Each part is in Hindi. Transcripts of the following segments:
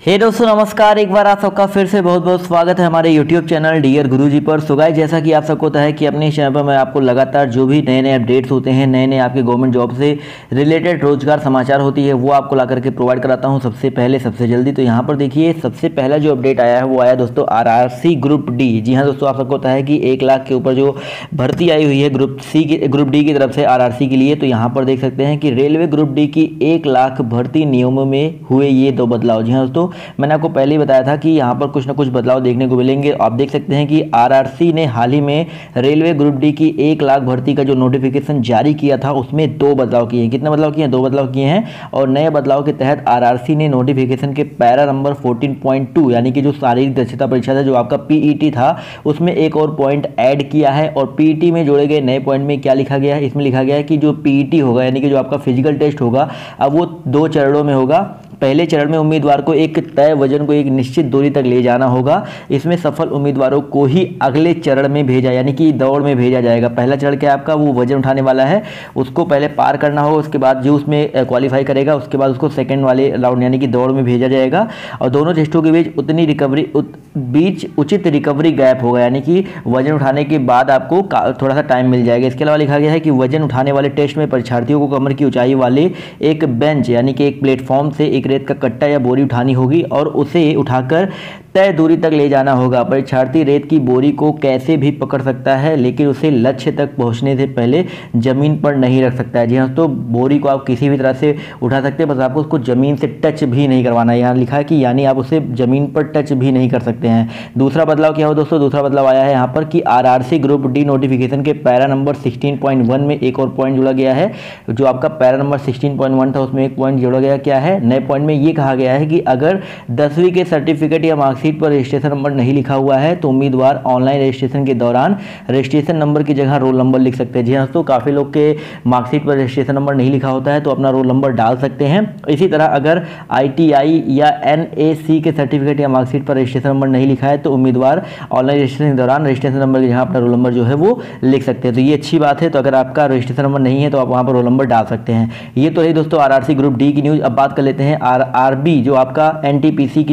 हे दोस्तों नमस्कार। एक बार आप सबका फिर से बहुत बहुत स्वागत है हमारे YouTube चैनल डियर गुरुजी पर। सो गाइस, जैसा कि आप सबको पता है कि अपने चैनल पर मैं आपको लगातार जो भी नए नए अपडेट्स होते हैं, नए नए आपके गवर्नमेंट जॉब से रिलेटेड रोजगार समाचार होती है, वो आपको ला करके प्रोवाइड कराता हूँ सबसे पहले सबसे जल्दी। तो यहाँ पर देखिए, सबसे पहला जो अपडेट आया है वो आया दोस्तों RRC ग्रुप डी। जी हाँ दोस्तों, आप सबको पता है कि 1 लाख के ऊपर जो भर्ती आई हुई है ग्रुप डी की तरफ से RRC के लिए। तो यहाँ पर देख सकते हैं कि रेलवे ग्रुप डी की 1 लाख भर्ती नियमों में हुए ये 2 बदलाव। जी हाँ दोस्तों, मैंने आपको पहले ही बताया था कि यहाँ पर कुछ ना कुछ बदलाव देखने को मिलेंगे। आप देख सकते हैं कि RRC ने हाल ही में रेलवे ग्रुप डी की 1 लाख भर्ती का जो नोटिफिकेशन जारी किया था उसमें 2 बदलाव किए हैं। कितने बदलाव किए हैं? 2 बदलाव किए हैं। और नए बदलाव के तहत RRC ने नोटिफिकेशन के पैरा नंबर 14.2 यानी कि जो शारीरिक दक्षता परीक्षा था, जो आपका PET था, उसमें एक और पॉइंट ऐड किया है। और PET में जोड़े गए नए पॉइंट में क्या लिखा गया है? इसमें लिखा गया है कि जो PET होगा यानी कि जो आपका फिजिकल टेस्ट होगा, अब वो 2 चरणों में होगा। पहले चरण में उम्मीदवार को एक तय वजन को एक निश्चित दूरी तक ले जाना होगा। इसमें सफल उम्मीदवारों को ही अगले चरण में भेजा यानी कि दौड़ में भेजा जाएगा। पहला चरण क्या आपका वो वजन उठाने वाला है, उसको पहले पार करना होगा, उसके बाद जो उसमें क्वालिफाई करेगा उसके बाद उसको सेकंड वाले राउंड यानी कि दौड़ में भेजा जाएगा। और दोनों टेस्टों के बीच उचित रिकवरी गैप होगा, यानी कि वजन उठाने के बाद आपको थोड़ा सा टाइम मिल जाएगा। इसके अलावा लिखा गया है कि वजन उठाने वाले टेस्ट में परीक्षार्थियों को कमर की ऊंचाई वाले एक बेंच यानी कि एक प्लेटफॉर्म से एक रेत का कट्टा या बोरी उठानी होगी और उसे उठाकर तय दूरी तक ले जाना होगा। परीक्षार्थी रेत की बोरी को कैसे भी पकड़ सकता है, लेकिन उसे लक्ष्य तक पहुंचने से पहले जमीन पर नहीं रख सकता है। जी हाँ, तो बोरी को आप किसी भी तरह से उठा सकते हैं, बस आपको उसको जमीन से टच भी नहीं करवाना है। यहाँ लिखा है कि यानी आप उसे जमीन पर टच भी नहीं कर सकते हैं। दूसरा बदलाव क्या हो दोस्तों? दूसरा बदलाव आया है यहाँ पर कि RRC ग्रुप डी नोटिफिकेशन के पैरा नंबर 16.1 में एक और पॉइंट जोड़ा गया है। जो आपका पैरा नंबर 16.1 था उसमें एक पॉइंट जोड़ा गया। क्या है? नए पॉइंट में ये कहा गया है कि अगर 10वीं के सर्टिफिकेट या मार्कशीट पर रजिस्ट्रेशन नंबर नहीं लिखा हुआ है तो उम्मीदवार ऑनलाइन रजिस्ट्रेशन के दौरान रजिस्ट्रेशन नंबर की जगह रोल नंबर लिख सकते हैं। जी हाँ, तो काफ़ी लोग के मार्कशीट पर रजिस्ट्रेशन नंबर नहीं लिखा होता है तो अपना रोल नंबर डाल सकते हैं। इसी तरह अगर ITI या NAC के सर्टिफिकेट या मार्कशीट पर रजिस्ट्रेशन नंबर नहीं लिखा है तो उम्मीदवार ऑनलाइन रजिस्ट्रेशन के दौरान रजिस्ट्रेशन नंबर की जगह अपना रोल नंबर जो है वो लिख सकते हैं। तो ये अच्छी बात है। तो अगर आपका रजिस्ट्रेशन नंबर नहीं है तो आप वहाँ पर रोल नंबर डाल सकते हैं। ये तो है दोस्तों RRC ग्रुप डी की न्यूज़। अब बात कर लेते हैं RRB, जो आपका NTPC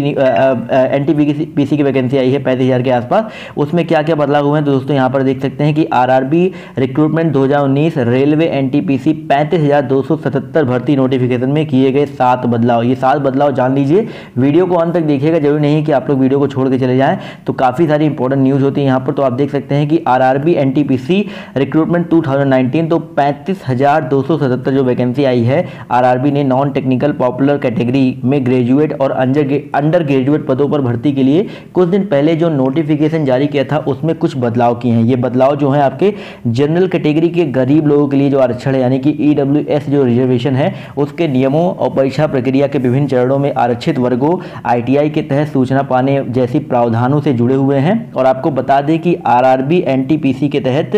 की वैकेंसी आई है 35,000 के आसपास। उसमें क्या क्या बदलाव हुए हैं तो दोस्तों यहाँ पर देख सकते हैं कि RRB रिक्रूटमेंट 2019 रेलवे NTPC 35,277 भर्ती नोटिफिकेशन में किए गए 7 बदलाव। ये 7 बदलाव जान लीजिए, वीडियो को अंत तक देखिएगा, जरूरी नहीं कि आप लोग वीडियो को छोड़ के चले जाएं। तो काफ़ी सारी इंपॉर्टेंट न्यूज़ होती है यहाँ पर। तो आप देख सकते हैं कि RRB NTPC रिक्रूटमेंट 2019 तो 35,277 जो वैकेंसी आई है। RRB ने नॉन टेक्निकल पॉपुलर कैटेगरी में ग्रेजुएट और अंडर ग्रेजुएट पदों पर भर्ती के लिए कुछ दिन पहले जो नोटिफिकेशन जारी किया था उसमें कुछ बदलाव किए हैं। ये बदलाव जो है आपके जनरल कैटेगरी के गरीब लोगों के लिए जो आरक्षण है यानी कि EWS जो रिजर्वेशन है उसके नियमों और परीक्षा प्रक्रिया के विभिन्न चरणों में आरक्षित वर्गों ITI के तहत सूचना पाने जैसी प्रावधानों से जुड़े हुए हैं। और आपको बता दें कि RRB NTPC के तहत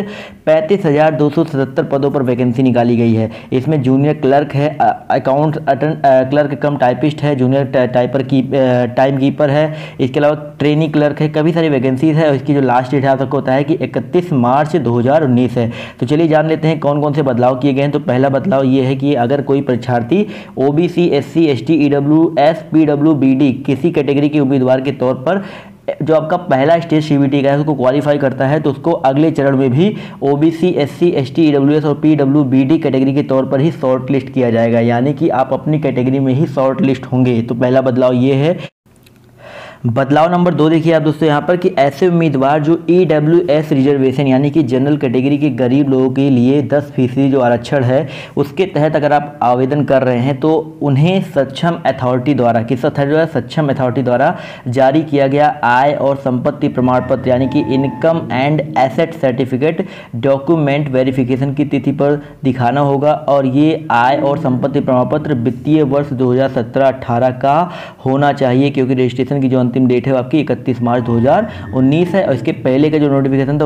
35,277 पदों पर वैकेंसी निकाली गई है। इसमें जूनियर क्लर्क है, अकाउंट क्लर्क कम टाइपिस्ट है, जूनियर टाइम कीपर है, इसके अलावा ट्रेनी क्लर्क है। काफ़ी सारी वैकेंसीज है। इसकी जो लास्ट डेट है आपको होता है कि 31 मार्च 2019 है। तो चलिए जान लेते हैं कौन कौन से बदलाव किए गए हैं। तो पहला बदलाव ये है कि अगर कोई परीक्षार्थी OBC SC ST EWS PWBD किसी कैटेगरी के उम्मीदवार के तौर पर जो आपका पहला स्टेज CBT का है उसको क्वालिफाई करता है तो उसको अगले चरण में भी OBC SC ST EWS और PWBD कैटेगरी के तौर पर ही शॉर्ट लिस्ट किया जाएगा, यानी कि आप अपनी कैटेगरी में ही शॉर्ट लिस्ट होंगे। तो पहला बदलाव ये है। बदलाव नंबर 2 देखिए आप दोस्तों यहाँ पर कि ऐसे उम्मीदवार जो EWS रिजर्वेशन यानी कि जनरल कैटेगरी के गरीब लोगों के लिए 10% जो आरक्षण है उसके तहत अगर आप आवेदन कर रहे हैं तो उन्हें सक्षम अथॉरिटी द्वारा सक्षम अथॉरिटी द्वारा जारी किया गया आय और संपत्ति प्रमाण पत्र यानी कि income and asset certificate document verification की तिथि पर दिखाना होगा। और ये आय और संपत्ति प्रमाण पत्र वित्तीय वर्ष 2017-18 का होना चाहिए, क्योंकि रजिस्ट्रेशन की जो अंतिम डेट है वो आपकी 31 मार्च 2019 है। और इसके पहले का जो नोटिफिकेशन था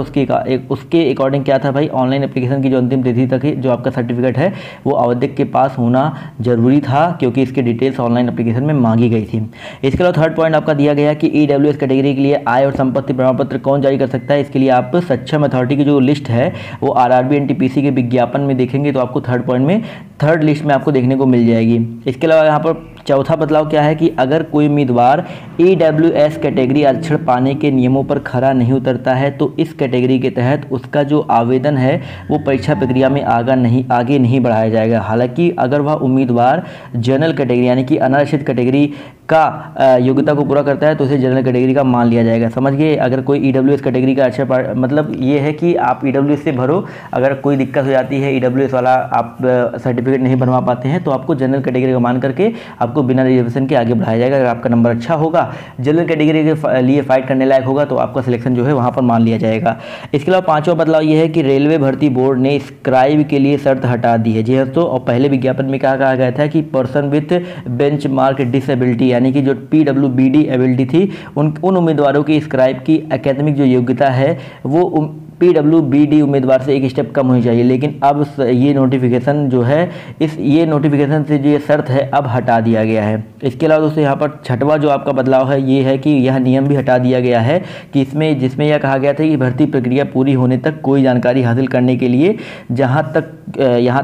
उसके अकॉर्डिंग क्या था भाई, ऑनलाइन एप्लीकेशन की जो अंतिम तिथि तक ही जो आपका सर्टिफिकेट है वो आवेदक के पास होना जरूरी था, क्योंकि इसके डिटेल्स ऑनलाइन एप्लीकेशन में मांगी गई थी। इसके अलावा थर्ड पॉइंट आपका दिया गया कि EWS कैटेगरी के लिए आय और संपत्ति प्रमाण पत्र कौन जारी कर सकता है। इसके लिए आप सक्षम अथॉरिटी की जो लिस्ट है वो RRB NTPC के विज्ञापन में देखेंगे तो आपको थर्ड लिस्ट में आपको देखने को मिल जाएगी। इसके अलावा यहाँ पर चौथा बदलाव क्या है कि अगर कोई उम्मीदवार EWS कैटेगरी आरक्षण पाने के नियमों पर खरा नहीं उतरता है तो इस कैटेगरी के तहत उसका जो आवेदन है वो परीक्षा प्रक्रिया में आगे नहीं बढ़ाया जाएगा। हालांकि अगर वह उम्मीदवार जनरल कैटेगरी यानी कि अनारक्षित कैटेगरी का योग्यता को पूरा करता है तो उसे जनरल कैटेगरी का मान लिया जाएगा। समझ गए। अगर कोई EWS कैटेगरी का आरक्षण मतलब ये है कि आप EWS से भरो, अगर कोई दिक्कत हो जाती है EWS वाला आप सर्टिफिकेट नहीं बनवा पाते हैं तो आपको जनरल कैटेगरी का मान करके आपको बिना रिजर्वेशन के आगे बढ़ाया जाएगा। अगर आपका नंबर अच्छा होगा, जनरल कैटेगरी के लिए फाइट करने लायक होगा तो आपका सिलेक्शन जो है वहाँ पर मान लिया जाएगा। इसके अलावा पांचवा बदलाव ये है कि रेलवे भर्ती बोर्ड ने स्क्राइब के लिए शर्त हटा दी है। जी हाँ, तो और पहले विज्ञापन में कहा गया था कि पर्सन विथ बेंचमार्क डिसेबिलिटी यानी कि जो PWBD एबिलिटी थी उन उम्मीदवारों की स्क्राइब की एकेडमिक जो योग्यता है वो PWBD उम्मीदवार से एक स्टेप कम होनी चाहिए। लेकिन अब ये नोटिफिकेशन जो है ये नोटिफिकेशन से जो ये शर्त है अब हटा दिया गया है। इसके अलावा दोस्तों यहाँ पर छठवां जो आपका बदलाव है ये है कि यह नियम भी हटा दिया गया है कि जिसमें यह कहा गया था कि भर्ती प्रक्रिया पूरी होने तक कोई जानकारी हासिल करने के लिए यहाँ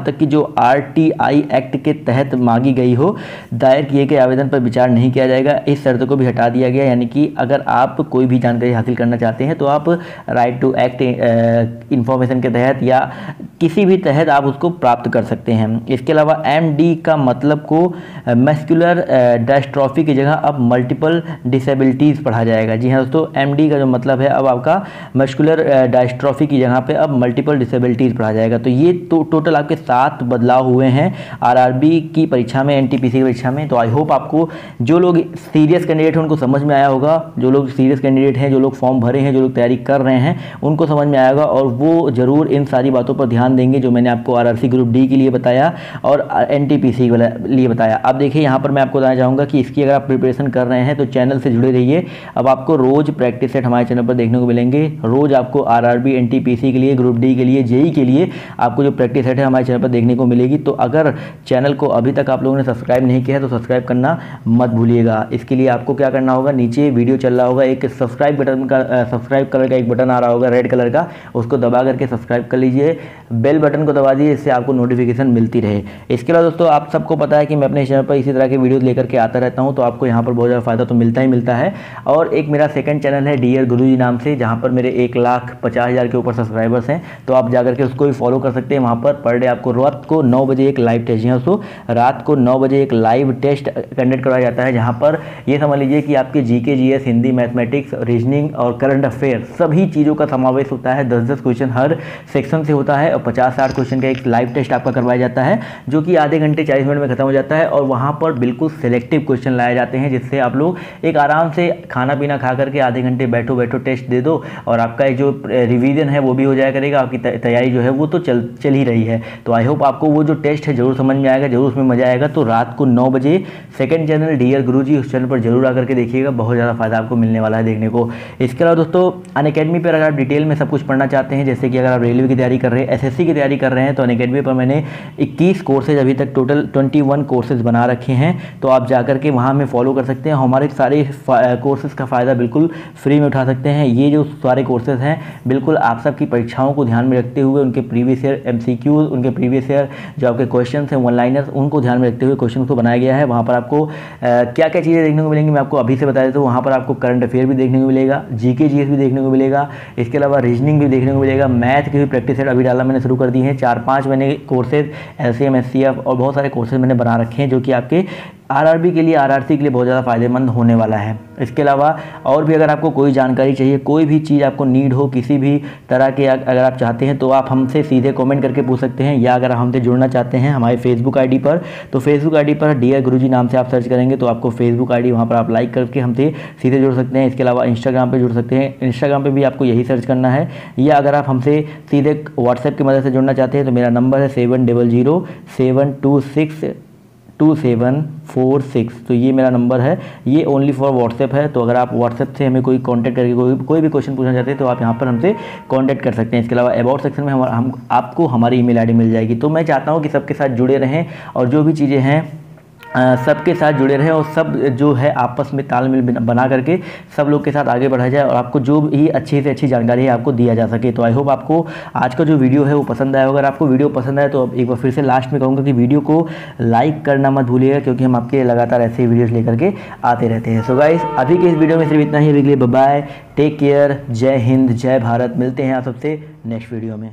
तक कि जो RTI एक्ट के तहत मांगी गई हो दायर किए गए आवेदन पर विचार नहीं किया जाएगा। इस शर्त को भी हटा दिया गया, यानी कि अगर आप कोई भी जानकारी हासिल करना चाहते हैं तो आप राइट टू एक्ट इंफॉर्मेशन के तहत या किसी भी तहत आप उसको प्राप्त कर सकते हैं। इसके अलावा MD का मतलब को मस्कुलर डिस्ट्रॉफी की जगह अब मल्टीपल डिसेबिलिटीज़ पढ़ा जाएगा। जी हाँ दोस्तों, MD का जो मतलब है अब आपका मस्कुलर डिस्ट्रॉफी की जगह पे अब मल्टीपल डिसेबिलिटीज़ पढ़ा जाएगा। तो ये तो टोटल आपके 7 बदलाव हुए हैं RRB की परीक्षा में, NTPC की परीक्षा में। तो आई होप आपको जो लोग सीरियस कैंडिडेट हैं उनको समझ में आया होगा। जो लोग सीरियस कैंडिडेट हैं, जो लोग फॉर्म भरे हैं, जो लोग तैयारी कर रहे हैं उनको समझ में आएगा और वो ज़रूर इन सारी बातों पर ध्यान देंगे जो मैंने आपको RRC ग्रुप D के लिए बताया और NTPC के लिए बताया। अब देखिए यहाँ पर मैं आपको बताना चाहूँगा कि इसकी अगर आप प्रिपरेशन कर रहे हैं तो चैनल से जुड़े रहिए। अब आपको रोज़ प्रैक्टिस सेट हमारे चैनल पर देखने को मिलेंगे। रोज़ आपको RRB NTPC के लिए, ग्रुप D के लिए, JEE के लिए आपको जो प्रैक्टिस सेट है हमारे चैनल पर देखने को मिलेगी। तो अगर चैनल को अभी तक आप लोगों ने सब्सक्राइब नहीं किया है तो सब्सक्राइब करना मत भूलिएगा। इसके लिए आपको क्या करना होगा, नीचे वीडियो चल रहा होगा, एक सब्सक्राइब कलर का एक बटन आ रहा होगा रेड कलर का, उसको दबा करके सब्सक्राइब कर लीजिए। बेल बटन को दबा दीजिए, इससे आपको नोटिफिकेशन मिलती रहे। इसके अलावा दोस्तों आप सबको पता है कि मैं अपने चैनल पर इसी तरह के वीडियोस लेकर के आता रहता हूं, तो आपको यहां पर बहुत ज़्यादा फायदा तो मिलता ही मिलता है। और एक मेरा सेकंड चैनल है डियर गुरुजी नाम से, जहां पर मेरे 1,50,000 के ऊपर सब्सक्राइबर्स हैं, तो आप जाकर के उसको भी फॉलो कर सकते हैं। वहाँ पर डे आपको रात को 9 बजे एक लाइव टेस्ट, दोस्तों रात को 9 बजे एक लाइव टेस्ट कंडक्ट कराया जाता है, जहाँ पर ये समझ लीजिए कि आपके GK GS, Hindi, mathematics, reasoning और करंट अफेयर सभी चीज़ों का समावेश होता है। 10-10 क्वेश्चन हर सेक्शन से होता है और 50-60 क्वेश्चन का एक लाइव टेस्ट आपका करवाया जाता है, जो कि आधे घंटे 40 मिनट में खत्म हो जाता है। और वहाँ पर बिल्कुल सिलेक्टिव क्वेश्चन लाए जाते हैं, जिससे आप लोग एक आराम से खाना पीना खा करके आधे घंटे बैठो टेस्ट दे दो और आपका जो रिवीजन है वो भी हो जाया करेगा। आपकी तैयारी जो है वो तो चल ही रही है। तो आई होप आपको वो जो टेस्ट है जरूर समझ में आएगा, जरूर उसमें मजा आएगा। तो रात को 9 बजे सेकंड चैनल डियर गुरुजी, उस चैनल पर जरूर आकर के देखिएगा, बहुत ज़्यादा फायदा आपको मिलने वाला है देखने को। इसके अलावा दोस्तों अनअकैडमी पर अगर आप डिटेल में सब कुछ पढ़ना चाहते हैं, जैसे कि अगर आप रेलवे की तैयारी कर रहे हैं, SSC की तैयारी कर रहे हैं, तो अनअकैडमी पर मैंने 21 कोर्सेज अभी तक टोटल 21 कोर्सेज बना रखे हैं। तो आप जाकर के वहाँ में फॉलो कर सकते हैं। हमारे सारे कोर्सेज का फ़ायदा बिल्कुल फ्री में उठा सकते हैं। ये जो सारे कोर्सेज हैं बिल्कुल आप सबकी परीक्षाओं को ध्यान में रखते हुए, उनके प्रीवियस ईयर MCQs, उनके प्रीवियस ईयर जो आपके क्वेश्चन हैं, वन लाइनर्स, उनको ध्यान में रखते हुए क्वेश्चन को बनाया गया है। वहाँ पर आपको क्या क्या चीज़ें देखने को मिलेंगी मैं आपको अभी से बता देता हूँ। वहाँ पर आपको करंट अफेयर भी देखने को मिलेगा, GK GS भी देखने को मिलेगा, इसके अलावा रीजनिंग भी देखने को मिलेगा, मैथ की भी प्रैक्टिस सेट अभी डालना मैंने शुरू कर दी है। 4-5 मैंने कोर्सेज LCM SCF और बहुत सारे कोर्सेज मैंने बना रखे हैं, जो कि आपके RRB के लिए, RRC के लिए बहुत ज़्यादा फायदेमंद होने वाला है। इसके अलावा और भी अगर आपको कोई जानकारी चाहिए, कोई भी चीज़ आपको नीड हो, किसी भी तरह के अगर आप चाहते हैं तो आप हमसे सीधे कमेंट करके पूछ सकते हैं, या अगर हमसे जुड़ना चाहते हैं हमारे फेसबुक ID पर, तो फेसबुक ID पर डियर गुरुजी नाम से आप सर्च करेंगे तो आपको फेसबुक ID वहाँ पर आप लाइक करके हमसे सीधे जुड़ सकते हैं। इसके अलावा इंस्टाग्राम पर जुड़ सकते हैं, इंस्टाग्राम पर भी आपको यही सर्च करना है। या अगर आप हमसे सीधे व्हाट्सएप की मदद से जुड़ना चाहते हैं तो मेरा नंबर है 700-726-2746। तो ये मेरा नंबर है, ये ओनली फॉर व्हाट्सएप है। तो अगर आप व्हाट्सएप से हमें कोई कांटेक्ट करके कोई भी क्वेश्चन पूछना चाहते हैं तो आप यहाँ पर हमसे कांटेक्ट कर सकते हैं। इसके अलावा अबाउट सेक्शन में हम आपको हमारी ईमेल ID मिल जाएगी। तो मैं चाहता हूँ कि सबके साथ जुड़े रहें और जो भी चीज़ें हैं सबके साथ जुड़े रहें और सब जो है आपस में तालमेल बना करके सब लोग के साथ आगे बढ़ा जाए और आपको जो भी अच्छी से अच्छी जानकारी है आपको दिया जा सके। तो आई होप आपको आज का जो वीडियो है वो पसंद आया। अगर आपको वीडियो पसंद आए तो अब एक बार फिर से लास्ट में कहूँगा कि वीडियो को लाइक करना मत भूलिएगा, क्योंकि हम आपके लगातार ऐसे वीडियोज़ लेकर के आते रहते हैं। सो गाइस, अभी के इस वीडियो में सिर्फ इतना ही। अभी के लिए बाय बाय, टेक केयर, जय हिंद, जय भारत। मिलते हैं आप सबसे नेक्स्ट वीडियो में।